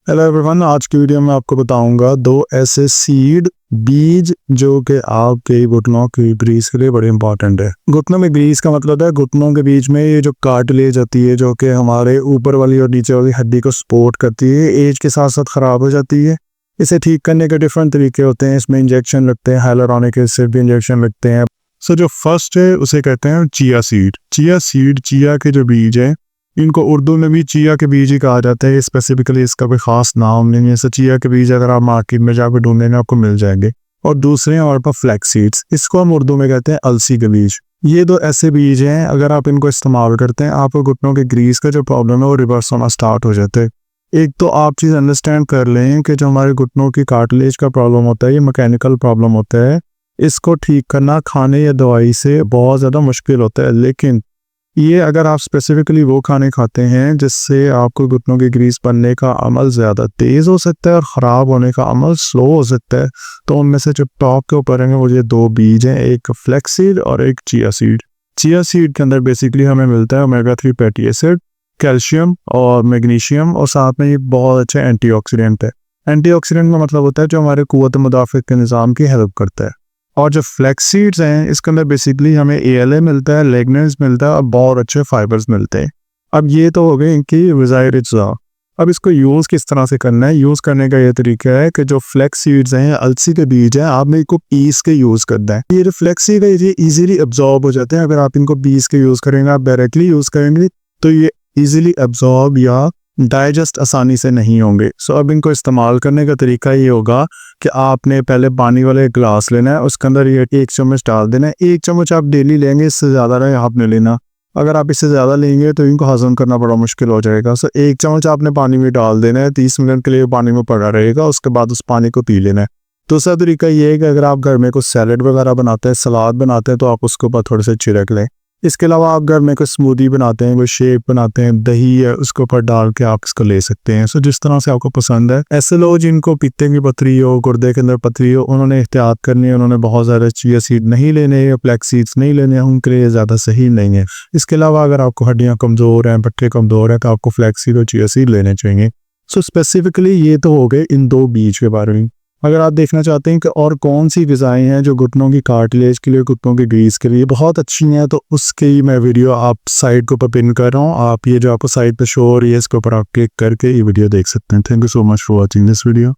Hello everyone, आज की video में आपको बताऊंगा दो ऐसे सीड बीज जो कि आपके घुटनों की ग्रीस के लिए बड़े इंपॉर्टेंट है। घुटनों में ग्रीस का मतलब है घुटनों के बीच में ये जो कार्टिलेज होती है जो कि हमारे ऊपर वाली और नीचे वाली हड्डी को सपोर्ट करती है, एज के साथ साथ ख़राब हो जाती है। इसे ठीक करने के डिफरेंट तरीके होते हैं। इसमें इंजेक्शन लगते हैं, हाइलुरोनिक एसिड भी इंजेक्शन लगते हैं। सो जो फर्स्ट है उसे कहते हैं चिया सीड। चिया के जो बीज है इनको उर्दू में भी चिया के बीज ही कहा जाता है। स्पेसिफिकली इसका कोई खास नाम नहीं है। जैसे चिया के बीज अगर आप मार्केट में जाकर ढूंढेंगे आपको मिल जाएंगे। और दूसरे हैं हमारे पास फ्लैक्स सीड्स, इसको हम उर्दू में कहते हैं अलसी के बीज। ये दो ऐसे बीज हैं, अगर आप इनको इस्तेमाल करते हैं आपको घुटनों के ग्रीस का जो प्रॉब्लम है वो रिवर्स होना स्टार्ट हो जाता है। एक तो आप चीज़ अंडरस्टैंड कर लें कि जो हमारे घुटनों की कार्टिलेज का प्रॉब्लम होता है ये मैकेनिकल प्रॉब्लम होता है। इसको ठीक करना खाने या दवाई से बहुत ज़्यादा मुश्किल होता है, लेकिन ये अगर आप स्पेसिफिकली वो खाने खाते हैं जिससे आपको घुटनों की ग्रीस बनने का अमल ज़्यादा तेज़ हो सकता है और ख़राब होने का अमल स्लो हो सकता है, तो उनमें से जो टॉप के ऊपर हैं वो ये दो बीज हैं, एक फ्लैक्स सीड और एक चिया सीड। चिया सीड के अंदर बेसिकली हमें मिलता है ओमेगा 3 फैटी एसिड, कैल्शियम और मैग्नीशियम, और साथ में ये बहुत अच्छा एंटीऑक्सीडेंट है। एंटीऑक्सीडेंट का मतलब होता है जो हमारे क़ुव्वत मुदाफ़ित के निज़ाम की हेल्प करता है। और जो फ्लैक्स सीड्स हैं इसके अंदर बेसिकली हमें ALA मिलता है, लिग्नेंस मिलता है और बहुत अच्छे फाइबर्स मिलते हैं। अब ये तो हो गए इनकी ग़िज़ाई अज्जा। अब इसको यूज़ किस तरह से करना है? यूज़ करने का ये तरीका है कि जो फ्लैक्स सीड्स हैं, अलसी के बीज हैं, आपने इनको पीस के यूज़ करना है। ये जो फ्लैक्स सीड है ये ईजिली अब्जॉर्ब हो जाते हैं। अगर आप इनको पीस के यूज़ करेंगे, आप डायरेक्टली यूज़ करेंगे तो ये ईजिली अब्जॉर्ब या डाइजेस्ट आसानी से नहीं होंगे। सो अब इनको इस्तेमाल करने का तरीका ये होगा कि आपने पहले पानी वाले गिलास लेना है, उसके अंदर ये 1 चम्मच डाल देना है। 1 चम्मच आप डेली लेंगे, इससे ज़्यादा नहीं आपने लेना। अगर आप इससे ज़्यादा लेंगे तो इनको हजम करना बड़ा मुश्किल हो जाएगा। सो 1 चम्मच आपने पानी में डाल देना है, 30 मिनट के लिए पानी में पड़ा रहेगा, उसके बाद उस पानी को पी लेना है। दूसरा तरीका ये है कि अगर आप घर में कुछ सैलड वगैरह बनाते हैं, सलाद बनाते हैं, तो आप उसके ऊपर थोड़े से छिड़क लें। इसके अलावा आप घर में कोई स्मूदी बनाते हैं, कोई शेक बनाते हैं, दही है उसके ऊपर डाल के आप इसको ले सकते हैं। सो जिस तरह से आपको पसंद है। ऐसे लोग जिनको पीते की पथरी हो, गुर्दे के अंदर पथरी हो, उन्होंने एहतियात करनी है, उन्होंने बहुत ज़्यादा चिया सीड नहीं लेने या फ्लैक्स सीड्स नहीं लेने, उनके लिए ज़्यादा सही नहीं है। इसके अलावा अगर आपको हड्डियाँ कमज़ोर हैं, पट्टे कमज़ोर हैं, तो आपको फ्लैक्स सीड और चिया सीड लेने चाहिए। सो स्पेसिफिकली ये तो हो गए इन दो बीज के बारे में। अगर आप देखना चाहते हैं कि और कौन सी ग़िज़ाएँ हैं जो घुटनों की कार्टिलेज के लिए, घुटनों की ग्रीस के लिए बहुत अच्छी हैं, तो उसकी मैं वीडियो आप साइट के ऊपर पिन कर रहा हूँ। आप ये जो आपको साइट पे शो हो रही है इसके ऊपर आप क्लिक करके ये वीडियो देख सकते हैं। Thank you so much for watching this video.